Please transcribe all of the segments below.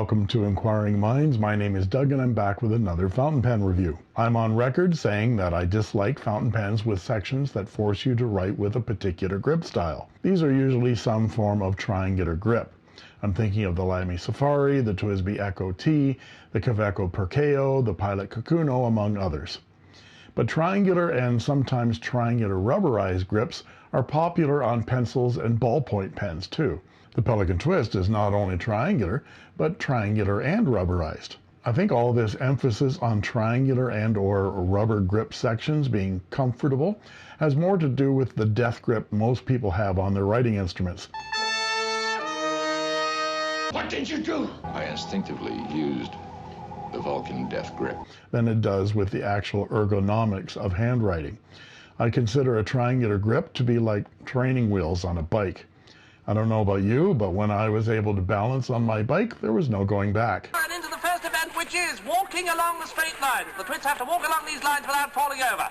welcome to Inquiring Minds. My name is Doug and I'm back with another fountain pen review. I'm on record saying that I dislike fountain pens with sections that force you to write with a particular grip style. These are usually some form of triangular grip. I'm thinking of the Lamy Safari, the TWSBI Echo T, the Kaweco Perkeo, the Pilot Kakuno, among others. But triangular and sometimes triangular rubberized grips are popular on pencils and ballpoint pens too. The Pelican Twist is not only triangular, but triangular and rubberized. I think all this emphasis on triangular and or rubber grip sections being comfortable has more to do with the death grip most people have on their writing instruments. What did you do? I instinctively used the Vulcan death grip. Than it does with the actual ergonomics of handwriting. I consider a triangular grip to be like training wheels on a bike. I don't know about you, but when I was able to balance on my bike, there was no going back. And into the first event, which is walking along the straight lines. The twins have to walk along these lines without falling over.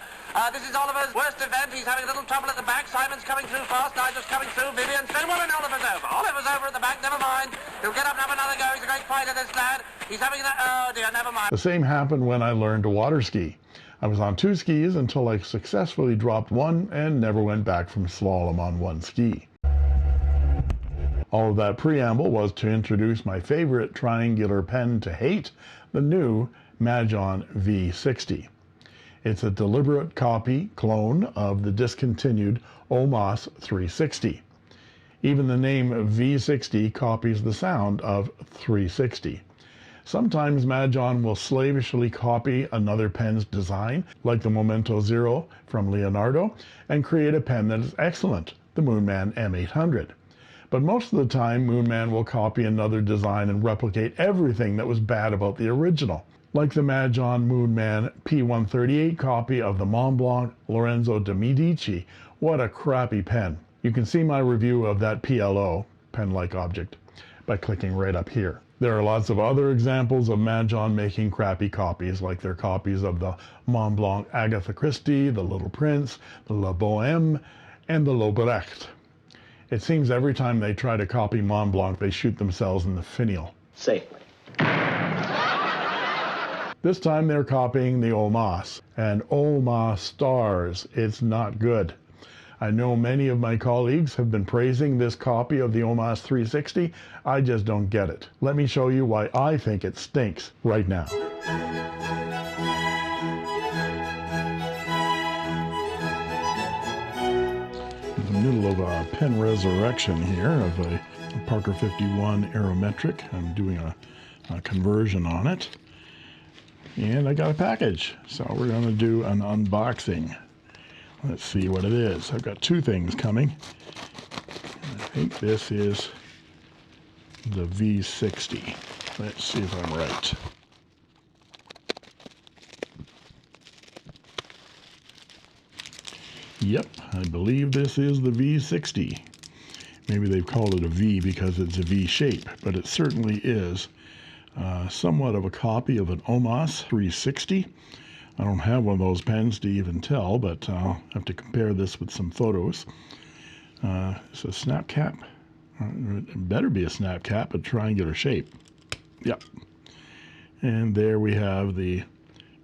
This is Oliver's worst event. He's having a little trouble at the back. Simon's coming through fast. Nigel's coming through. Vivian's very well, and Oliver's over. Oliver's over at the back. Never mind. He'll get up and have another go. He's a great fighter, this lad. He's having that. Oh dear, never mind. The same happened when I learned to water ski. I was on 2 skis until I successfully dropped one and never went back from slalom on 1 ski. All of that preamble was to introduce my favorite triangular pen to hate, the new Majohn V60. It's a deliberate clone of the discontinued Omas 360. Even the name V60 copies the sound of 360. Sometimes Majohn will slavishly copy another pen's design, like the Momento Zero from Leonardo, and create a pen that is excellent, the Moonman M800. But most of the time, Moonman will copy another design and replicate everything that was bad about the original, like the Majohn Moonman P138 copy of the Montblanc Lorenzo de Medici. What a crappy pen. You can see my review of that PLO, pen-like object, by clicking right up here. There are lots of other examples of Majohn making crappy copies, like their copies of the Montblanc Agatha Christie, the Little Prince, the La Bohème, and the Lobrecht. It seems every time they try to copy Montblanc, they shoot themselves in the finial. Safely. This time they're copying the Omas, and Omas stars. It's not good. I know many of my colleagues have been praising this copy of the Omas 360. I just don't get it. Let me show you why I think it stinks right now. In the middle of a pen resurrection here of a Parker 51 Aerometric. I'm doing a conversion on it. And I got a package. So we're going to do an unboxing. Let's see what it is. I've got 2 things coming. I think this is the V60. Let's see if I'm right. Yep, I believe this is the V60. Maybe they've called it a V because it's a V shape, but it certainly is somewhat of a copy of an Omas 360. I don't have one of those pens to even tell, but I'll have to compare this with some photos. It's a snap cap. It better be a snap cap, a triangular shape. Yep. And there we have the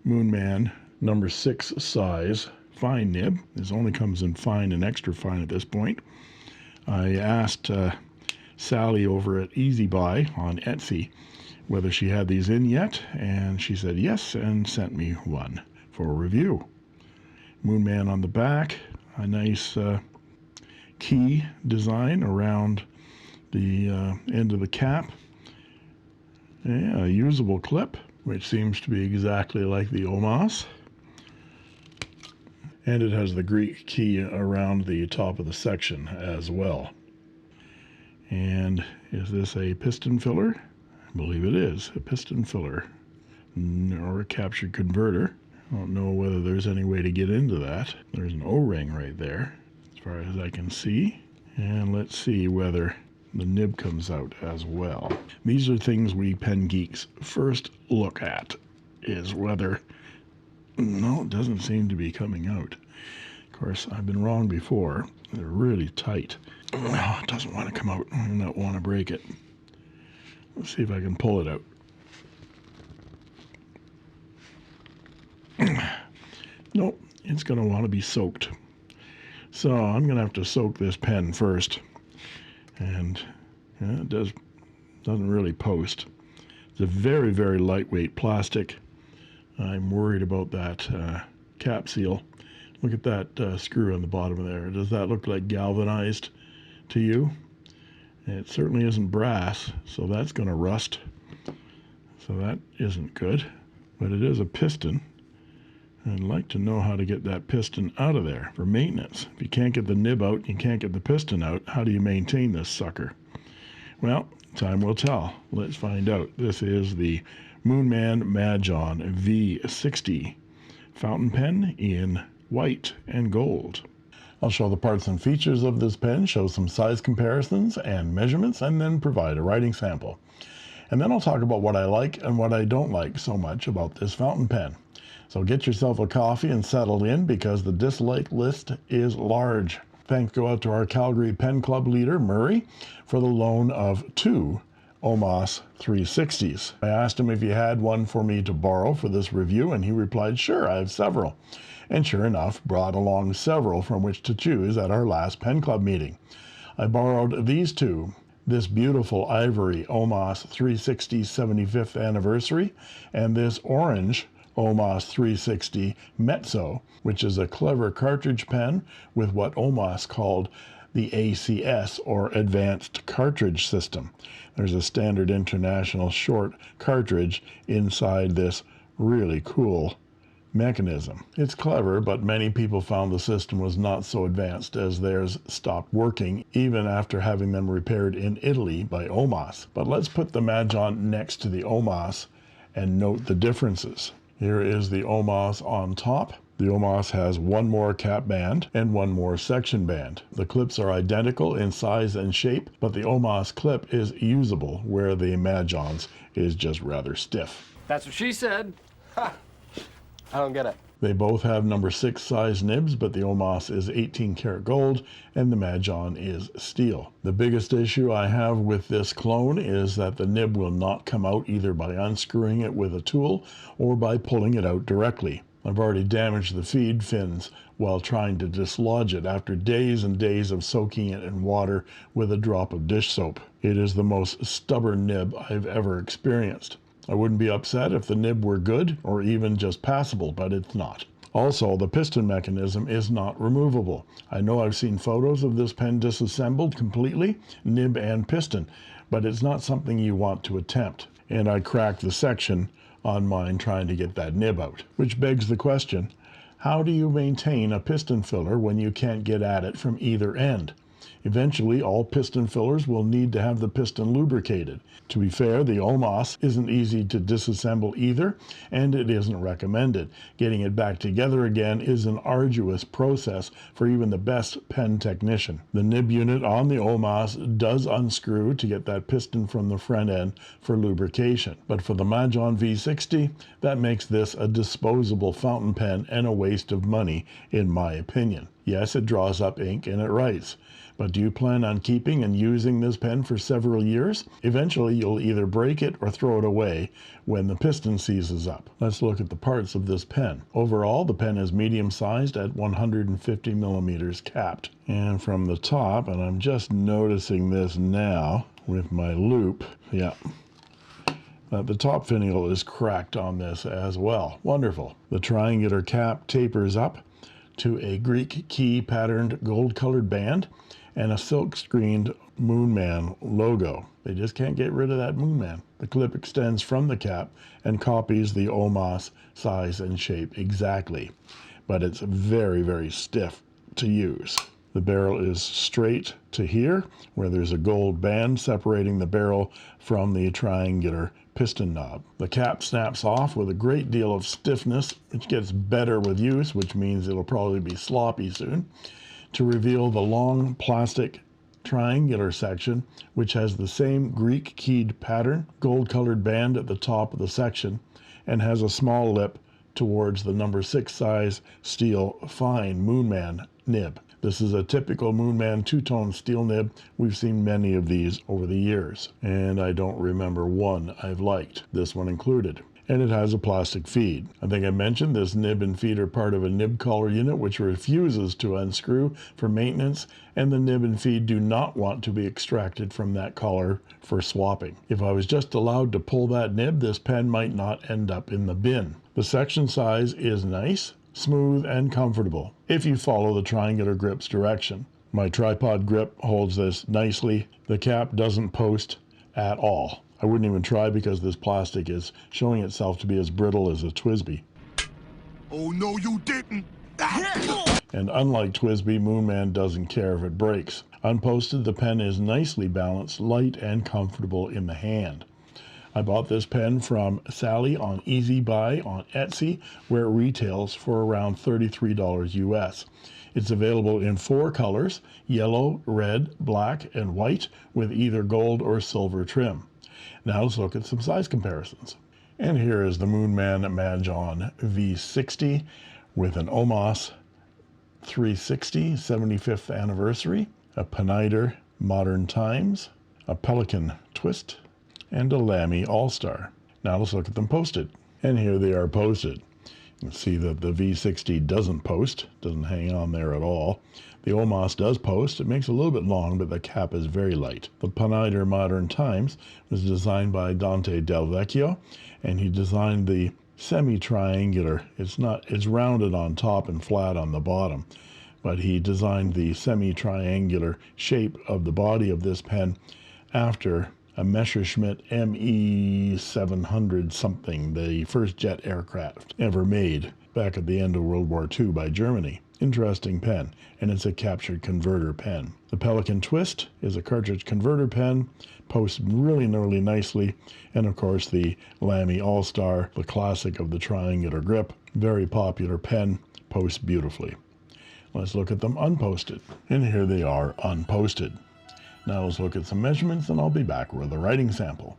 Moonman number 6 size fine nib. This only comes in fine and extra fine at this point. I asked Sally over at Easy Buy on Etsy whether she had these in yet, and she said yes and sent me one for review. Moonman on the back, a nice key design around the end of the cap. Yeah, a usable clip, which seems to be exactly like the Omas. And it has the Greek key around the top of the section as well. And is this a piston filler? I believe it is a piston filler or a captured converter. I don't know whether there's any way to get into that. There's an O-ring right there as far as I can see. And let's see whether the nib comes out as well. These are things we pen geeks first look at, is whether... No, it doesn't seem to be coming out. Of course, I've been wrong before. They're really tight. Oh, it doesn't want to come out. I don't want to break it. Let's see if I can pull it out. Nope, it's going to want to be soaked. So I'm going to have to soak this pen first. And it doesn't really post. It's a very, very lightweight plastic. I'm worried about that cap seal. Look at that screw on the bottom there. Does that look like galvanized to you? It certainly isn't brass, so that's going to rust. So that isn't good. But it is a piston. I'd like to know how to get that piston out of there for maintenance. If you can't get the nib out, you can't get the piston out, how do you maintain this sucker? Well, time will tell. Let's find out. This is the Moonman Majohn V60 fountain pen in white and gold. I'll show the parts and features of this pen, show some size comparisons and measurements, and then provide a writing sample. And then I'll talk about what I like and what I don't like so much about this fountain pen. So get yourself a coffee and settle in, because the dislike list is large. Thanks go out to our Calgary Pen Club leader, Murray, for the loan of 2 Omas 360s. I asked him if he had one for me to borrow for this review, and he replied, sure, I have several. And sure enough, brought along several from which to choose at our last Pen Club meeting. I borrowed these two, this beautiful ivory Omas 360 75th anniversary, and this orange Omas 360 Mezzo, which is a clever cartridge pen with what Omas called the ACS, or Advanced Cartridge System. There's a standard international short cartridge inside this really cool mechanism. It's clever, but many people found the system was not so advanced, as theirs stopped working even after having them repaired in Italy by Omas. But let's put the Majohn next to the Omas and note the differences. Here is the Omas on top. The Omas has one more cap band and one more section band. The clips are identical in size and shape, but the Omas clip is usable, where the Majohn's is just rather stiff. That's what she said. Ha! I don't get it. They both have number 6 size nibs, but the Omas is 18 karat gold and the Majohn is steel. The biggest issue I have with this clone is that the nib will not come out either by unscrewing it with a tool or by pulling it out directly. I've already damaged the feed fins while trying to dislodge it after days and days of soaking it in water with a drop of dish soap. It is the most stubborn nib I've ever experienced. I wouldn't be upset if the nib were good or even just passable, but it's not. Also, the piston mechanism is not removable. I know I've seen photos of this pen disassembled completely, nib and piston, but it's not something you want to attempt. And I cracked the section on mine trying to get that nib out. Which begs the question, how do you maintain a piston filler when you can't get at it from either end? Eventually, all piston fillers will need to have the piston lubricated. To be fair, the Omas isn't easy to disassemble either, and it isn't recommended. Getting it back together again is an arduous process for even the best pen technician. The nib unit on the Omas does unscrew to get that piston from the front end for lubrication. But for the Majohn V60, that makes this a disposable fountain pen and a waste of money, in my opinion. Yes, it draws up ink and it writes. But do you plan on keeping and using this pen for several years? Eventually, you'll either break it or throw it away when the piston seizes up. Let's look at the parts of this pen. Overall, the pen is medium-sized at 150 millimeters capped. And from the top, and I'm just noticing this now with my loupe, yeah, the top finial is cracked on this as well. Wonderful. The triangular cap tapers up to a Greek key patterned gold-colored band and a silk-screened Moonman logo. They just can't get rid of that Moonman. The clip extends from the cap and copies the Omas size and shape exactly, but it's very, very stiff to use. The barrel is straight to here, where there's a gold band separating the barrel from the triangular piston knob. The cap snaps off with a great deal of stiffness, which gets better with use, which means it'll probably be sloppy soon, to reveal the long plastic triangular section, which has the same Greek keyed pattern, gold-colored band at the top of the section, and has a small lip towards the number 6 size steel fine Moonman nib. This is a typical Moonman two-tone steel nib. We've seen many of these over the years, and I don't remember one I've liked, this one included. And it has a plastic feed. I think I mentioned this nib and feed are part of a nib collar unit which refuses to unscrew for maintenance, and the nib and feed do not want to be extracted from that collar for swapping. If I was just allowed to pull that nib, this pen might not end up in the bin. The section size is nice, smooth, and comfortable if you follow the triangular grip's direction. My tripod grip holds this nicely. The cap doesn't post at all. I wouldn't even try because this plastic is showing itself to be as brittle as a Twisby. Oh, no, you didn't. And unlike Twisby, Moonman doesn't care if it breaks. Unposted, the pen is nicely balanced, light, and comfortable in the hand. I bought this pen from Sally on Easy Buy on Etsy, where it retails for around $33 US. It's available in 4 colors, yellow, red, black, and white, with either gold or silver trim. Now let's look at some size comparisons. And here is the Moonman Majohn V60 with an Omas 360 75th anniversary, a Peniter Modern Times, a Pelican Twist, and a Lamy All-Star. Now let's look at them posted. And here they are posted. You can see that the V60 doesn't post, doesn't hang on there at all. The Omas does post. It makes it a little bit long, but the cap is very light. The Peniter Modern Times was designed by Dante Del Vecchio, and he designed the semi-triangular. It's rounded on top and flat on the bottom, but he designed the semi-triangular shape of the body of this pen after a Messerschmitt ME 700 something, the first jet aircraft ever made back at the end of World War II by Germany. Interesting pen, and it's a captured converter pen. The Pelican Twist is a cartridge converter pen, posts really nicely, and of course the Lamy All-Star, the classic of the triangular grip, very popular pen, posts beautifully. Let's look at them unposted, and here they are unposted. Now let's look at some measurements, and I'll be back with a writing sample.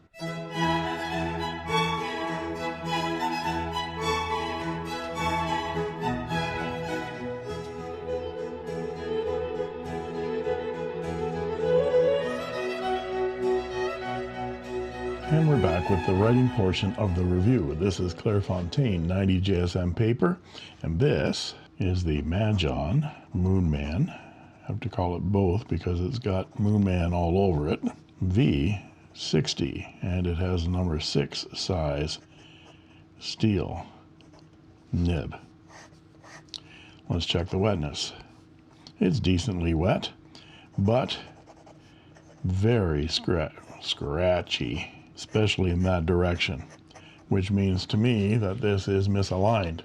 And we're back with the writing portion of the review. This is Clairefontaine 90 JSM paper, and this is the Majohn Moonman. I have to call it both because it's got Moonman all over it. V60, and it has a number 6 size steel nib. Let's check the wetness. It's decently wet, but very scratchy, especially in that direction, which means to me that this is misaligned.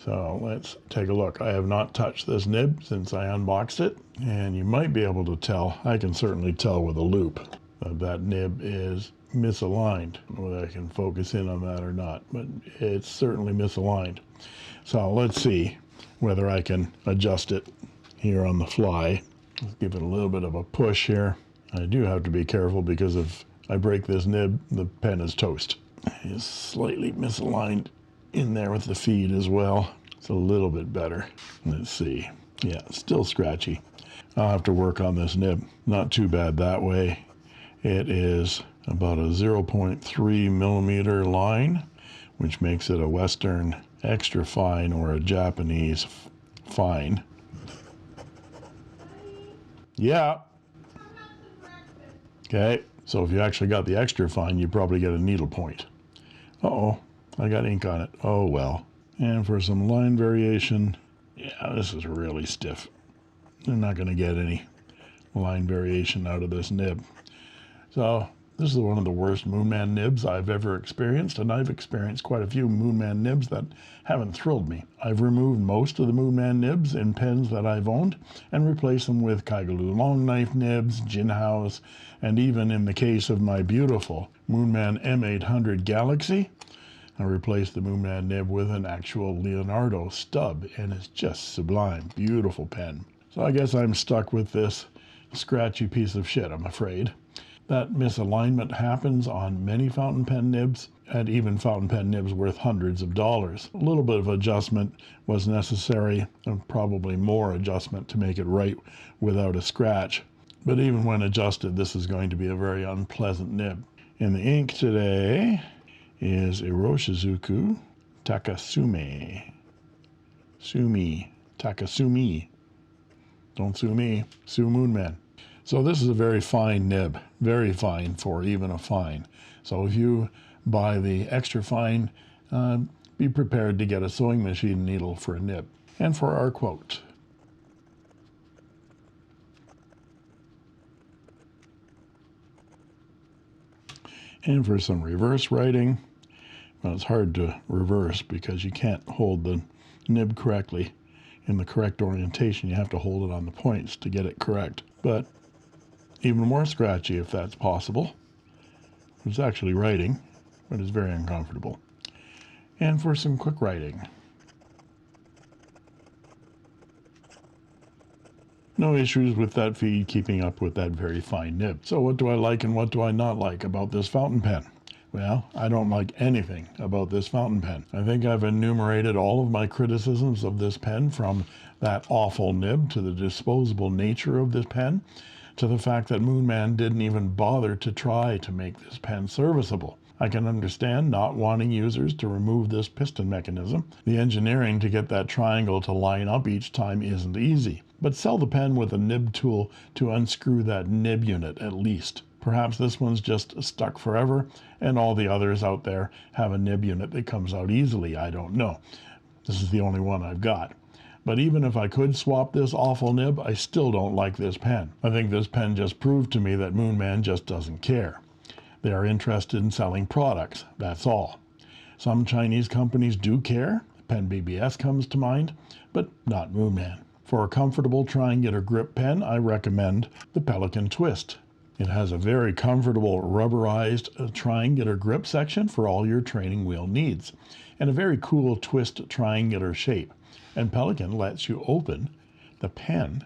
So let's take a look. I have not touched this nib since I unboxed it, and you might be able to tell, I can certainly tell with a loop, that that nib is misaligned. Whether I can focus in on that or not, but it's certainly misaligned. So let's see whether I can adjust it here on the fly. Let's give it a little bit of a push here. I do have to be careful because if I break this nib, the pen is toast. It's slightly misaligned in there with the feed as well. It's a little bit better. Let's see. Yeah, still scratchy. I'll have to work on this nib. Not too bad that way. It is about a 0.3 millimeter line, which makes it a Western extra fine or a Japanese fine. Yeah. Okay, so if you actually got the extra fine, you probably get a needle point. Uh-oh, I got ink on it. Oh well. And for some line variation, yeah, this is really stiff. I'm not going to get any line variation out of this nib. So this is one of the worst Moonman nibs I've ever experienced, and I've experienced quite a few Moonman nibs that haven't thrilled me. I've removed most of the Moonman nibs in pens that I've owned and replaced them with Kaigelu long knife nibs, Jinhaos, and even in the case of my beautiful Moonman M800 Galaxy, I replaced the Moonman nib with an actual Leonardo stub, and it's just sublime. Beautiful pen. So I guess I'm stuck with this scratchy piece of shit, I'm afraid. That misalignment happens on many fountain pen nibs, and even fountain pen nibs worth hundreds of dollars. A little bit of adjustment was necessary, and probably more adjustment to make it right without a scratch. But even when adjusted, this is going to be a very unpleasant nib. And the ink today is Iroshizuku Takasumi. Takasumi. Don't sue me, sue Moonman. So this is a very fine nib, very fine for even a fine. So if you buy the extra fine, be prepared to get a sewing machine needle for a nib. And for our quote. And for some reverse writing, well, it's hard to reverse because you can't hold the nib correctly in the correct orientation. You have to hold it on the points to get it correct. But even more scratchy if that's possible. It's actually writing, but it's very uncomfortable. And for some quick writing. No issues with that feed keeping up with that very fine nib. So what do I like and what do I not like about this fountain pen? Well, I don't like anything about this fountain pen. I think I've enumerated all of my criticisms of this pen, from that awful nib to the disposable nature of this pen, to the fact that Moonman didn't even bother to try to make this pen serviceable. I can understand not wanting users to remove this piston mechanism. The engineering to get that triangle to line up each time isn't easy. But sell the pen with a nib tool to unscrew that nib unit at least. Perhaps this one's just stuck forever, and all the others out there have a nib unit that comes out easily. I don't know. This is the only one I've got. But even if I could swap this awful nib, I still don't like this pen. I think this pen just proved to me that Moonman just doesn't care. They are interested in selling products, that's all. Some Chinese companies do care. Pen BBS comes to mind, but not Moonman. For a comfortable triangular grip pen, I recommend the Pelican Twist. It has a very comfortable rubberized triangular grip section for all your training wheel needs, and a very cool twist triangular shape. And Pelican lets you open the pen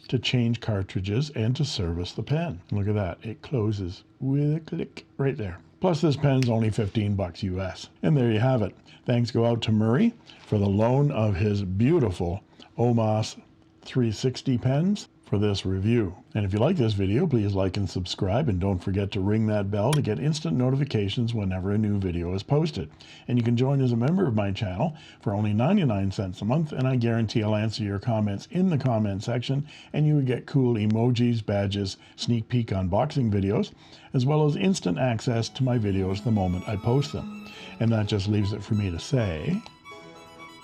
to change cartridges and to service the pen. Look at that, it closes with a click right there. Plus this pen's only $15 US. And there you have it. Thanks go out to Murray for the loan of his beautiful Omas 360 pens for this review. And if you like this video, please like and subscribe, and don't forget to ring that bell to get instant notifications whenever a new video is posted. And you can join as a member of my channel for only 99 cents a month, and I guarantee I'll answer your comments in the comment section, and you will get cool emojis, badges, sneak peek unboxing videos, as well as instant access to my videos the moment I post them. And that just leaves it for me to say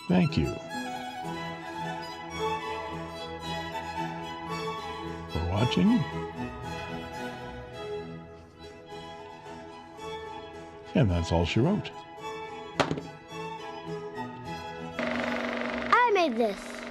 thank you for watching. And that's all she wrote. I made this.